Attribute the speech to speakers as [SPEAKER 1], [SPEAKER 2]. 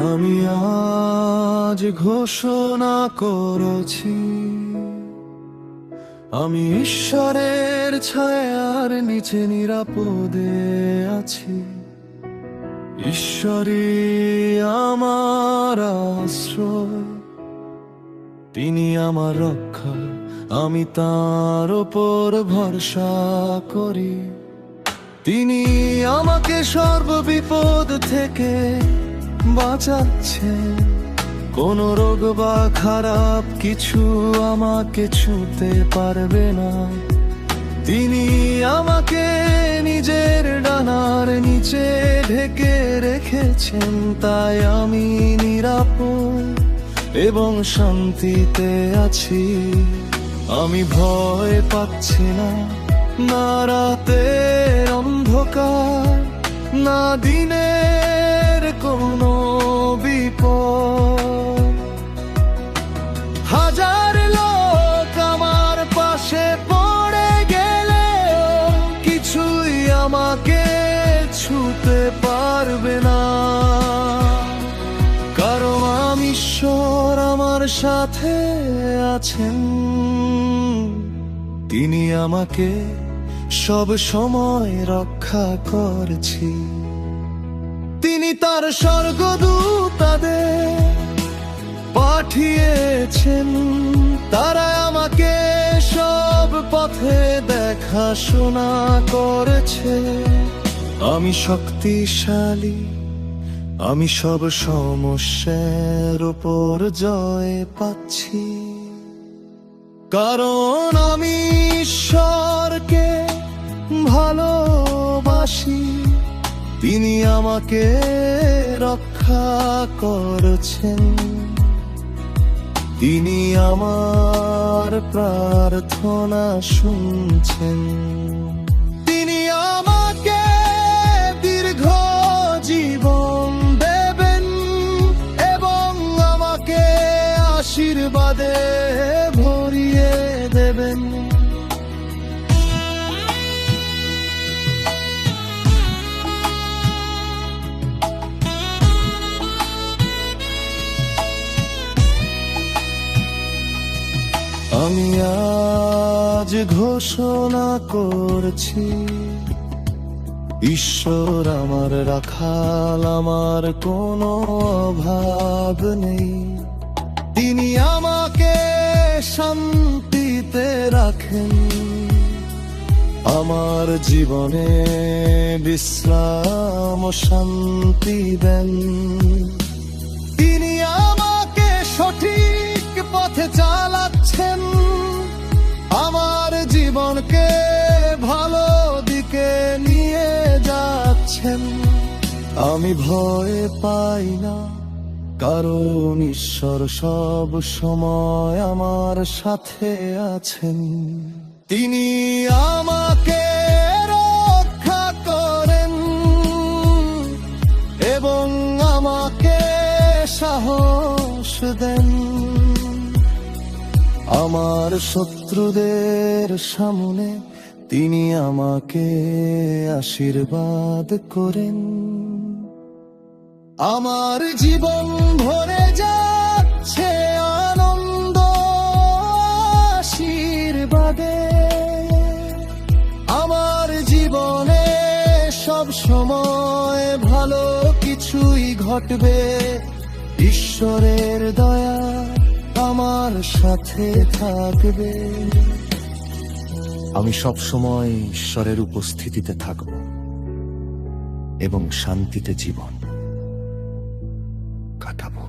[SPEAKER 1] আমি আজ ঘোষণা করেছি, আমি ঈশ্বরের ছায়ার নিচে নিরাপদে আছি। ঈশ্বরই আমার আশ্রয়, তিনি আমার রক্ষা, আমি তার উপর ভরসা করি। তিনি আমাকে সর্ববিপদ থেকে বাঁচাচ্ছেন, কোন রোগ বা খারাপ কিছু আমাকে ছুঁতে পারবে না। তিনি আমাকে নিজের ডানার নিচে ঢেকে রেখেছেন, তাই আমি নিরাপদ এবং শান্তিতে আছি। আমি ভয় পাচ্ছি না, না রাতের অন্ধকার, না দিনের কোনো বিপদ। হাজার লোক আমার পাশে পড়ে গেলেও কিছুই আমাকে ছুঁতে পারবে না, কারণ আমি ঈশ্বর আমার সাথে আছেন। তিনি আমাকে সব সময় রক্ষা করছি। তিনি তার স্বর্গদূতদের পাঠিয়েছেন, তারা আমাকে সব পথে দেখাশোনা করেছে। আমি শক্তিশালী, আমি সব সমস্যার উপর জয় পাচ্ছি, কারণ আমি ঈশ্বরকে ভালোবাসি। তিনি আমাকে রক্ষা করছেন, তিনি আমার প্রার্থনা শুনছেন। তিনি আমাকে দীর্ঘ জীবন দেবেন এবং আমাকে আশীর্বাদে ভরিয়ে দেবেন। আমি আজ ঘোষণা করছি, ঈশ্বর আমার রাখাল, আমার কোনো অভাব নেই। তিনি আমাকে শান্তিতে রাখেন, আমার জীবনে বিশ্রাম ও শান্তি দেন। তিনি আমাকে সঠিক পথে চালাচ্ছেন, আমার জীবনকে ভালো দিকে নিয়ে যাচ্ছেন। আমি ভয় পাই না, কারণ ঈশ্বর সব সময় আমার সাথে আছেন। তিনি আমাকে রক্ষা করেন এবং আমাকে সাহস দেন। আমার শত্রুদের সামনে তিনি আমাকে আশীর্বাদ করেন। আমার জীবন ভরে যাচ্ছে আনন্দ আশীর্বাদে। আমার জীবনে সব সময় ভালো কিছুই ঘটবে, ঈশ্বরের দয়া আমার সাথে থাকবে। আমি সব সময় ঈশ্বরের উপস্থিতিতে থাকব এবং শান্তিতে জীবন কাটাবো।